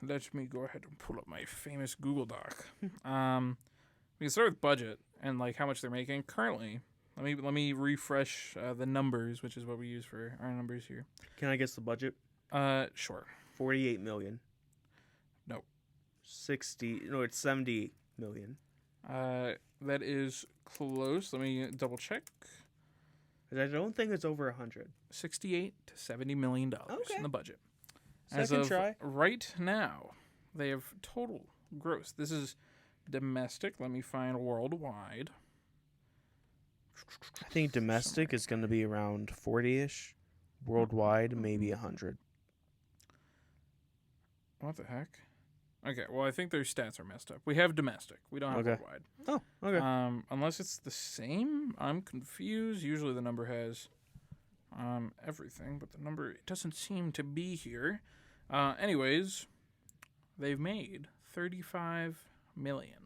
Let me go ahead and pull up my famous Google Doc. We can start with budget and how much they're making currently. Let me refresh the numbers, which is what we use for our numbers here. Can I guess the budget? Sure. 48 million. No. 60. No, it's 70 million. That is close. Let me double check. I don't think it's over 100. $68 to $70 million in the budget. Second try. Right now, they have total gross. This is domestic. Let me find worldwide. I think domestic is going to be around 40-ish. Worldwide, maybe 100. What the heck? Okay, well, I think their stats are messed up. We have domestic. We don't have worldwide. Oh, okay. Unless it's the same, I'm confused. Usually the number has everything, but the number doesn't seem to be here. Anyways, they've made $35 million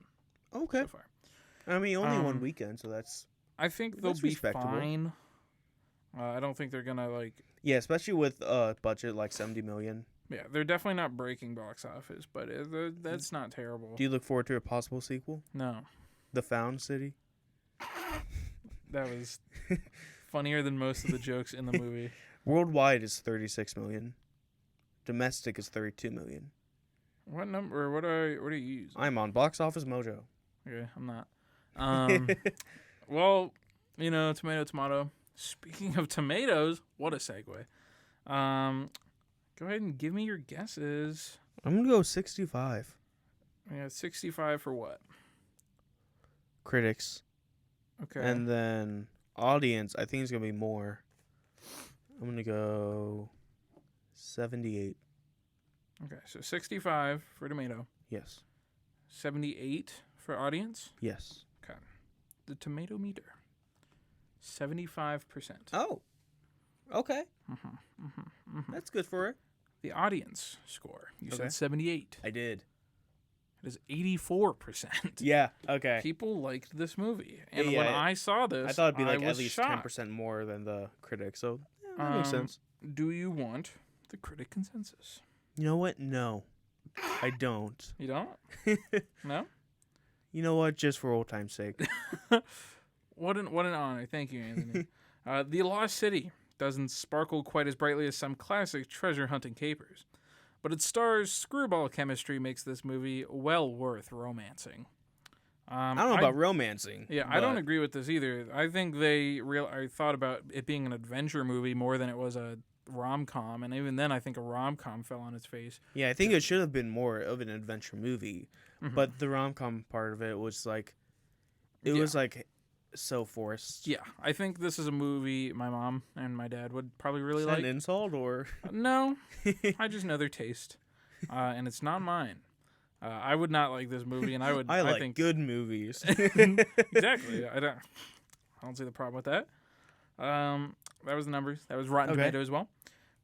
so far. I mean, only one weekend, so that's... I think they'll be fine. I don't think they're gonna Yeah, especially with budget like 70 million. Yeah, they're definitely not breaking box office, but that's not terrible. Do you look forward to a possible sequel? No. The Found City? That was funnier than most of the jokes in the movie. Worldwide is 36 million. Domestic is 32 million. What number? What are you using? I'm on Box Office Mojo. Okay, I'm not. Well, tomato. Speaking of tomatoes, what a segue. Go ahead and give me your guesses. I'm going to go 65. Yeah, 65 for what? Critics. Okay. And then audience, I think it's going to be more. I'm going to go 78. Okay, so 65 for tomato. Yes. 78 for audience? Yes. Okay. The tomato meter. 75%. Oh. Okay. That's good for it. The audience score. You said 78. I did. It is 84%. Yeah, okay. People liked this movie. And when I saw this, I thought it'd be at least shocked. 10% more than the critic, so that makes sense. Do you want the critic consensus? You know what? No. I don't. You don't? No? You know what? Just for old time's sake. What an honor. Thank you, Anthony. The Lost City doesn't sparkle quite as brightly as some classic treasure hunting capers, but its star's screwball chemistry makes this movie well worth romancing. I don't know about romancing. Yeah, I don't agree with this either. I think I thought about it being an adventure movie more than it was a rom-com, and even then I think a rom-com fell on its face. Yeah, I think it should have been more of an adventure movie, but the rom-com part of it was was so forced. Yeah, I think this is a movie my mom and my dad would probably really is that like. An insult or? No, I just know their taste, and it's not mine. I would not like this movie, and I think good movies. Exactly. I don't see the problem with that. That was the numbers. That was Rotten Tomato as well.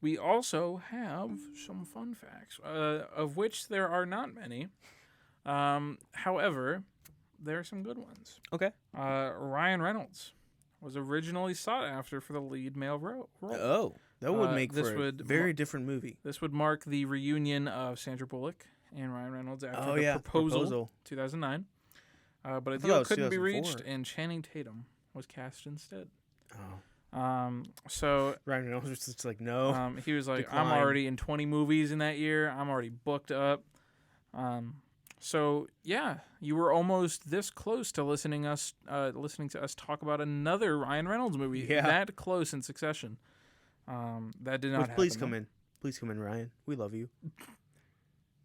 We also have some fun facts, of which there are not many. However, there are some good ones. Okay. Ryan Reynolds was originally sought after for the lead male role. Oh, that would make for a very different movie. This would mark the reunion of Sandra Bullock and Ryan Reynolds after the proposal 2009. But a deal couldn't be reached, and Channing Tatum was cast instead. Oh. So Ryan Reynolds was just like, no. He was like, decline. I'm already in 20 movies in that year. I'm already booked up. So yeah, you were almost this close to listening to us talk about another Ryan Reynolds movie. Yeah. That close in succession. That did not happen. Please come in. Please come in, Ryan. We love you.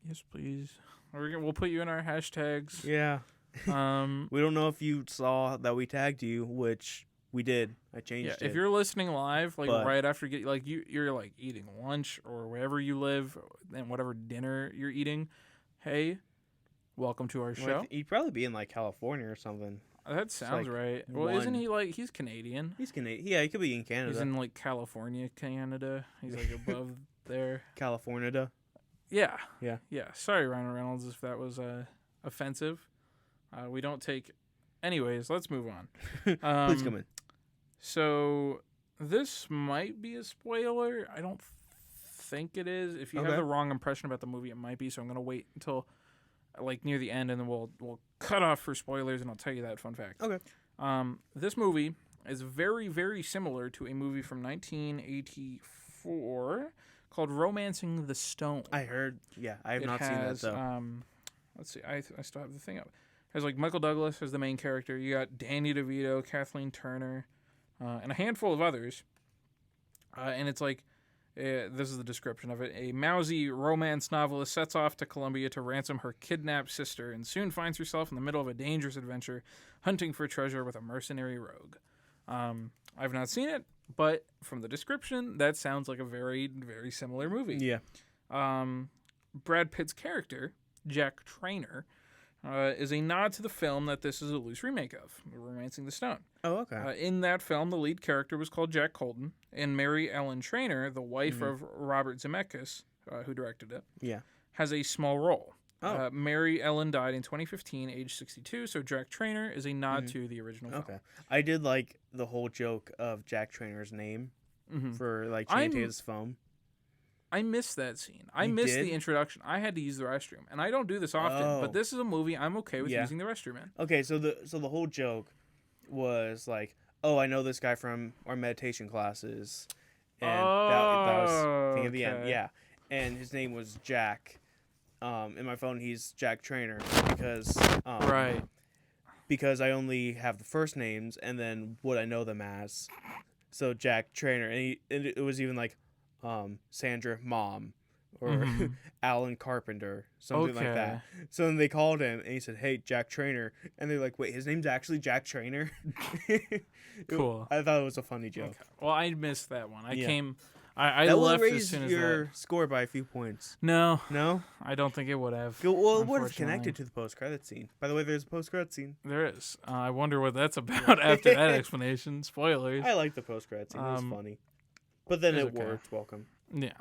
Yes, please. We'll put you in our hashtags. Yeah. We don't know if you saw that we tagged you, which we did. I changed it. If you're listening live, right after you're like eating lunch or wherever you live and whatever dinner you're eating, hey, welcome to our show. He'd probably be in like California or something. That sounds right. Well, isn't he he's Canadian? He's Canadian. Yeah, he could be in Canada. He's in like California, Canada. He's like above there. California. Yeah. Yeah. Yeah. Sorry, Ryan Reynolds, if that was offensive. We don't take. Anyways, let's move on. Please come in. So this might be a spoiler. I don't think it is. If you have the wrong impression about the movie, it might be. So I'm gonna wait until like near the end, and then we'll cut off for spoilers, and I'll tell you that fun fact. Okay. This movie is very, very similar to a movie from 1984 called Romancing the Stone. I heard. Yeah, I have not seen that though. Let's see. I still have the thing up. It has like Michael Douglas as the main character. You got Danny DeVito, Kathleen Turner, and a handful of others. And it's like. This is the description of it. A mousy romance novelist sets off to Colombia to ransom her kidnapped sister and soon finds herself in the middle of a dangerous adventure hunting for treasure with a mercenary rogue. I've not seen it, but from the description, that sounds like a very, very similar movie. Yeah. Brad Pitt's character, Jack Traynor, is a nod to the film that this is a loose remake of, Romancing the Stone. Oh, okay. In that film, the lead character was called Jack Colton, and Mary Ellen Trainor, the wife of Robert Zemeckis, who directed it, has a small role. Oh. Mary Ellen died in 2015, age 62, so Jack Traynor is a nod to the original film. Okay. I did like the whole joke of Jack Trainor's name for like Channing Tatum's phone. I missed that scene. I missed the introduction. I had to use the restroom, and I don't do this often. But this is a movie I'm okay with using the restroom in. Okay, so the whole joke was like, oh, I know this guy from our meditation classes, and that was thing at the end. Yeah, and his name was Jack. In my phone, he's Jack Traynor because I only have the first names and then what I know them as. So Jack Traynor, and it was even like. Sandra Mom or Alan Carpenter, something like that. So then they called him and he said, hey, Jack Traynor. And they're like, wait, his name's actually Jack Traynor? Cool. I thought it was a funny joke. Okay. Well, I missed that one. I that left would raise as soon as your score by a few points. No. No? I don't think it would have. Well, it would have connected to the post-credit scene. By the way, there's a post-credit scene. There is. I wonder what that's about after that explanation. Spoilers. I like the post-credit scene. It was funny. But then it worked. Welcome. Yeah.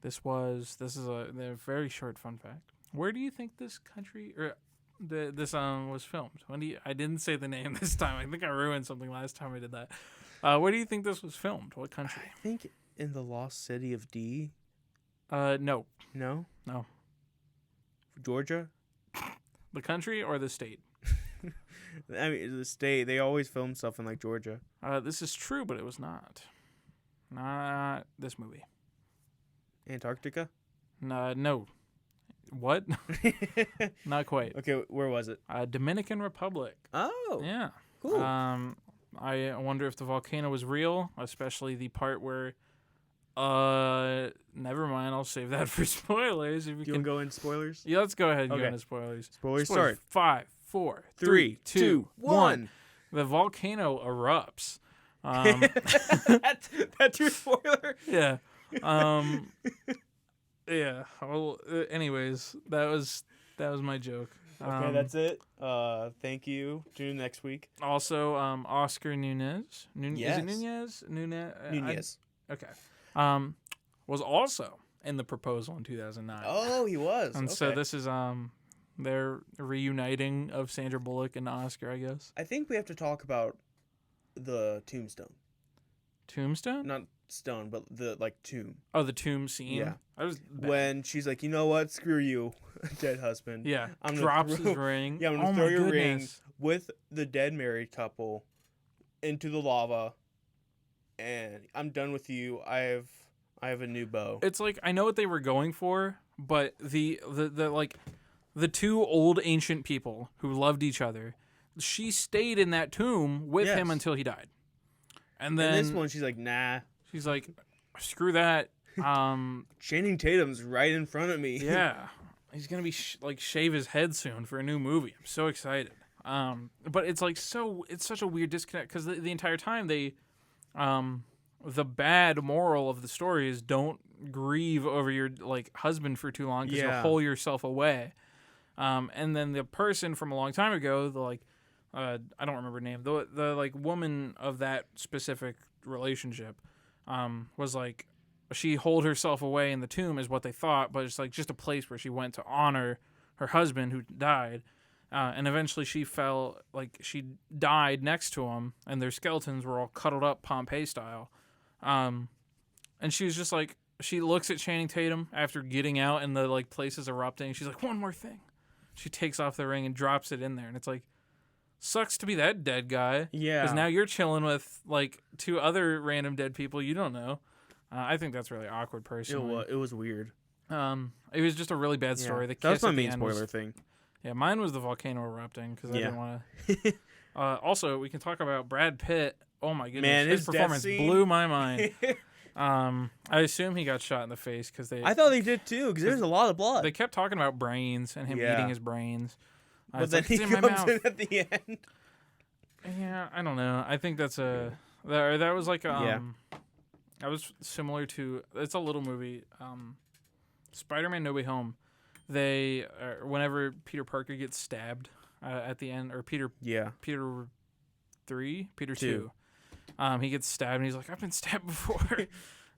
This is a very short fun fact. Where do you think this country or this was filmed? I didn't say the name this time. I think I ruined something last time I did that. Where do you think this was filmed? What country? I think in the lost city of D. No. No? No. Georgia? The country or the state? I mean, the state. They always film stuff in like Georgia. This is true, but it was not. Not this movie. Antarctica? No. What? Not quite. Okay, where was it? Dominican Republic. Oh. Yeah. Cool. I wonder if the volcano was real, especially the part where. Never mind. I'll save that for spoilers. If you can go in spoilers. Yeah, let's go ahead and go into spoilers. Spoilers start. 5, 4, 3, 2, 1. The volcano erupts. That's your spoiler. Yeah. Yeah. Well. Anyways, that was my joke. Okay, that's it. Thank you. Tune in next week. Also, Oscar Nunez. Yes. Is it Nunez? Nunez. Okay. Was also in The Proposal in 2009. Oh, he was. And so this is their reuniting of Sandra Bullock and Oscar, I guess. I think we have to talk about the tombstone. Tombstone? Not stone, but the tomb. Oh, the tomb scene. Yeah. When she's like, you know what? Screw you, dead husband. Yeah. Drops his ring. Yeah, I'm gonna throw your ring with the dead married couple into the lava, and I'm done with you. I have a new beau. It's like I know what they were going for, but the two old ancient people who loved each other, she stayed in that tomb with him until he died. And then in this one, she's like, nah. She's like, screw that. Channing Tatum's right in front of me. Yeah, he's gonna be shave his head soon for a new movie. I'm so excited. But it's like it's such a weird disconnect because the entire time the bad moral of the story is don't grieve over your husband for too long because you'll hole yourself away. And then the person from a long time ago, I don't remember her name, the woman of that specific relationship, was like, she holed herself away in the tomb is what they thought, but it's just a place where she went to honor her husband who died. And eventually she she died next to him, and their skeletons were all cuddled up Pompeii style. And she was just she looks at Channing Tatum after getting out and the place is erupting. She's like, one more thing. She takes off the ring and drops it in there. And it's sucks to be that dead guy. Yeah. Because now you're chilling with 2 other random dead people you don't know. I think that's really awkward personally. It was weird. It was just a really bad story. The that was kiss my at the main end spoiler thing. Yeah, mine was the volcano erupting because I didn't want to. Also, we can talk about Brad Pitt. Oh my goodness, Man, his performance blew my mind. I assume he got shot in the face because I thought they did too because there's a lot of blood. They kept talking about brains and him eating his brains. But then he comes in at the end. Yeah, I don't know. I think that was that was similar to, it's a little movie, Spider-Man No Way Home. They whenever Peter Parker gets stabbed at the end, or Peter 2, he gets stabbed and he's like, I've been stabbed before.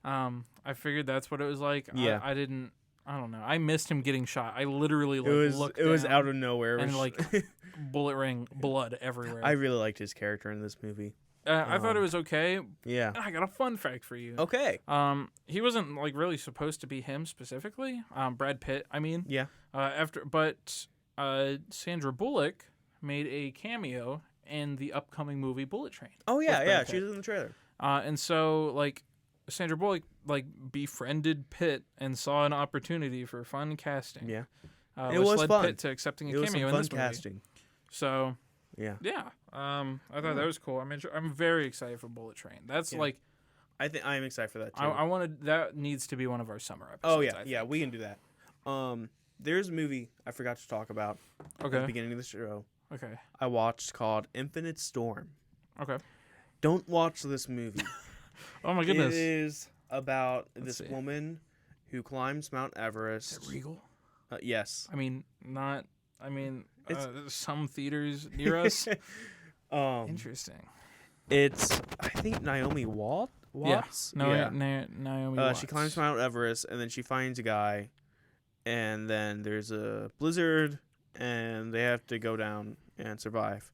I figured that's what it was like. Yeah. I don't know. I missed him getting shot. I literally looked it was down out of nowhere and bullet ring blood everywhere. I really liked his character in this movie. I thought it was okay. Yeah. I got a fun fact for you. Okay. He wasn't really supposed to be him specifically. Brad Pitt, I mean. Yeah. Sandra Bullock made a cameo in the upcoming movie Bullet Train. Oh yeah, she was in the trailer. And so Sandra Bullock befriended Pitt and saw an opportunity for fun casting. Yeah. It was led fun. Pitt to accepting a cameo in this movie. Casting. So. Yeah. I thought that was cool. I'm very excited for Bullet Train. That's I think I'm excited for that too. I wanted that needs to be one of our summer episodes. Oh yeah, we can do that. There's a movie I forgot to talk about at the beginning of the show. Okay. I watched called Infinite Storm. Okay. Don't watch this movie. Oh my goodness. It is about this woman who climbs Mount Everest. Is it Regal? Yes. Some theaters near us. Interesting. It's, I think, Naomi Watts. Yeah. Naomi Watts. She climbs Mount Everest, and then she finds a guy, and then there's a blizzard, and they have to go down and survive.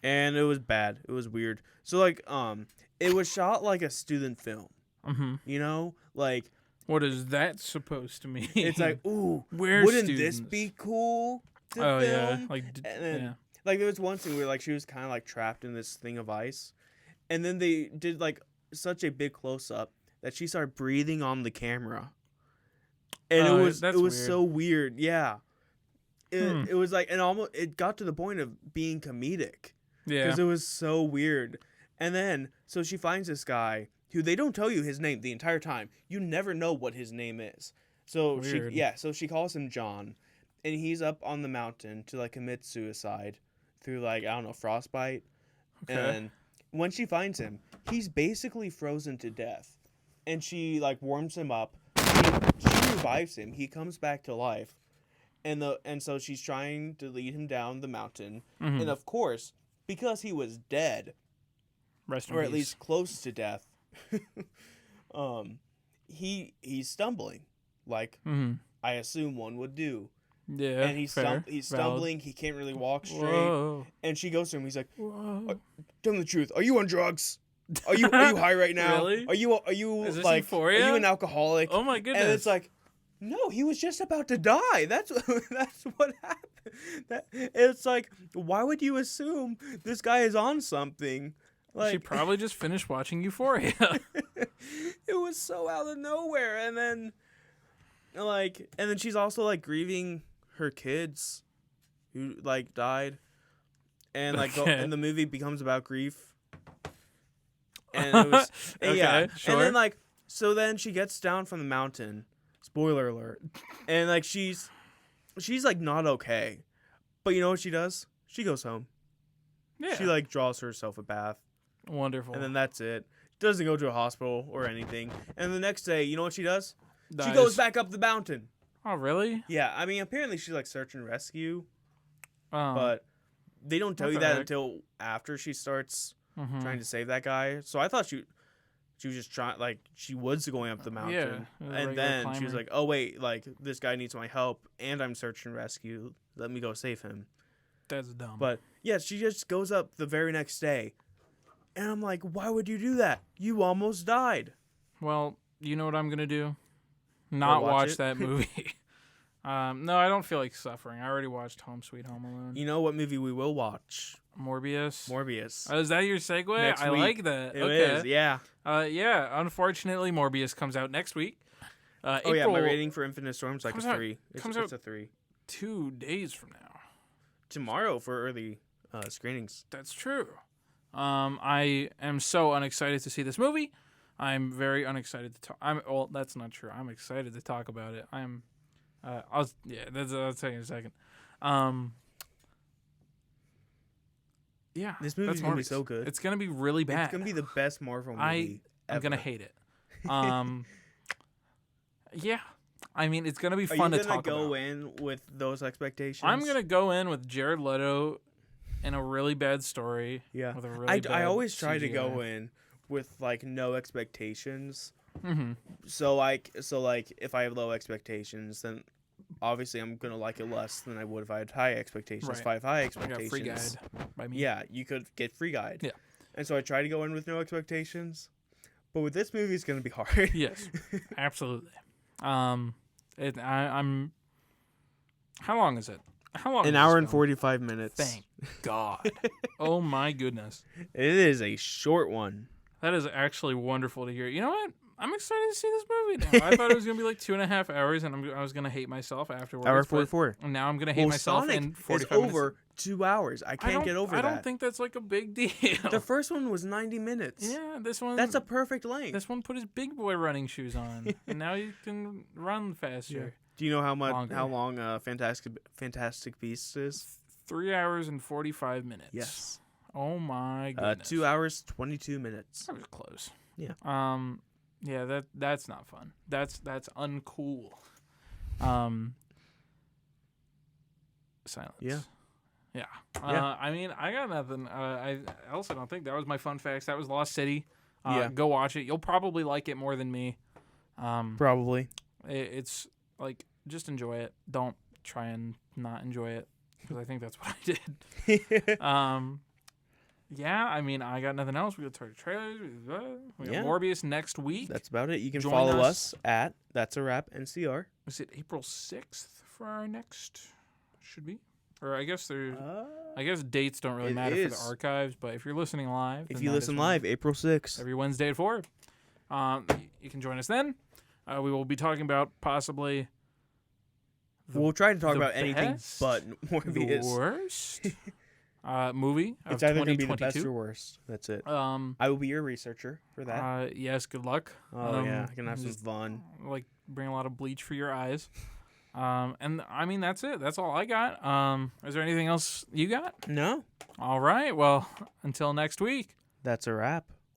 And it was bad. It was weird. So, it was shot like a student film. Mm-hmm. You know? What is that supposed to mean? It's ooh, wouldn't students? This be cool to film? Yeah. And then, there was one scene where, she was kind of, trapped in this thing of ice. And then they did, such a big close-up that she started breathing on the camera. And it was so weird. Yeah. It was, and almost, it got to the point of being comedic. Yeah. Because it was so weird. And then, so she finds this guy who they don't tell you his name the entire time. You never know what his name is. So so she calls him John. And he's up on the mountain to, commit suicide through, I don't know, frostbite. Okay. And when she finds him, he's basically frozen to death. And she, warms him up. She revives him. He comes back to life. And so she's trying to lead him down the mountain. Mm-hmm. And, of course, because he was dead, or at least close to death, he's stumbling, I assume one would do. Yeah, and he's stumbling. He can't really walk straight. Whoa. And she goes to him. He's like, "Tell me the truth. Are you on drugs? Are you high right now? Really? Are you Is this Euphoria? Are you an alcoholic?" Oh my goodness! And it's no, he was just about to die. That's what happened. It's why would you assume this guy is on something? She probably just finished watching Euphoria. It was so out of nowhere, and then she's also grieving her kids who died, and and the movie becomes about grief. And it was okay, yeah, sure. and then So then she gets down from the mountain. Spoiler alert. And like she's like not okay. But you know what she does? She goes home. Yeah. She like draws herself a bath. Wonderful. And then that's it. Doesn't go to a hospital or anything. And the next day, you know what she does? Dies. She goes back up the mountain. Oh, really? Yeah, I mean, apparently she's like search and rescue, Oh. but they don't tell What you the that heck? until after she starts Mhm. trying to save that guy. So I thought she was just trying, like she was going up the mountain, a and regular then she was climber. like, "Oh wait, like this guy needs my help, and I'm search and rescue. Let me go save him." That's dumb. But yeah, she just goes up the very next day, and I'm like, "Why would you do that? You almost died." well, you know what I'm gonna do? Not watch watch it? that movie. No, I don't feel like suffering. I already watched Home Sweet Home Alone. You know what movie we will watch? Morbius. Morbius. Oh, is that your segue? Next I week. like that. It okay. is, yeah. Yeah. Unfortunately, Morbius comes out next week. Oh yeah, my April, rating for Infinite Storm's like a comes out- 3. comes It's out- a 3. 2 days from now. Tomorrow for early screenings. That's true. I am so unexcited to see this movie. I'm very unexcited to talk. Well, that's not true. I'm excited to talk about it. I'll tell you in a second. Yeah, This movie's that's gonna be Morbius. so good. It's gonna be really bad. It's gonna be the best Marvel movie I'm ever. gonna hate it. Yeah, I mean it's gonna be Are fun you to gonna talk go about. in with those expectations? I'm gonna go in with Jared Leto and a really bad story. Yeah. With a really I bad always try to CGI. go in with like no expectations. Mm-hmm. So if I have low expectations, then obviously I'm gonna like it less than I would if I had high expectations. Right. If I have high I got expectations, free guide by me. yeah, you could get free guide. Yeah. And so I try to go in with no expectations. But with this movie, it's gonna be hard. Yes, absolutely. I'm. How long is it? How long? An is hour this and film? 45 minutes. Thank God. Oh my goodness. It is a short one. That is actually wonderful to hear. You know what? I'm excited to see this movie now. I thought it was gonna be like 2.5 hours, and I was gonna hate myself afterwards. Hour but 44. Now I'm gonna hate myself Sonic in is 45 minutes. over 2 hours. I can't get over I that. don't think that's like a big deal. The first one was 90 minutes. Yeah, this one. That's a perfect length. This one put his big boy running shoes on, and now you can run faster. Do you know how Longer. long Fantastic Beasts is? 3 hours and 45 minutes. Yes. Oh my goodness. 2 hours 22 minutes. That was close. Yeah. Yeah. That's not fun. That's uncool. Silence. Yeah. Yeah. Yeah. I mean, I got nothing. I also don't think that was my fun facts. That was Lost City. Yeah. Go watch it. You'll probably like it more than me. Probably. It's like just enjoy it. Don't try and not enjoy it because I think that's what I did. Yeah, I mean, I got nothing else. We got Target trailers. We got Yeah. Morbius next week. That's about it. You can Join follow us. us at That's a Wrap NCR. Is it April 6th for our next? Should be, or I guess there's. I guess dates don't really it matter for is. the archives, but if you're listening live, If then you that listen is when- live, April 6th. every Wednesday at 4, you can join us then. We will be talking about possibly We'll try to talk the about anything best, but the Morbius. worst movie of It's either going to be the 2022. best or worst. That's it. Um, I will be your researcher for that. yes, good luck. Oh, yeah. I can have some just, fun. like bring a lot of bleach for your eyes. And I mean that's it. That's all I got. Is there anything else you got? No, All right. Well, until next week. that's a wrap.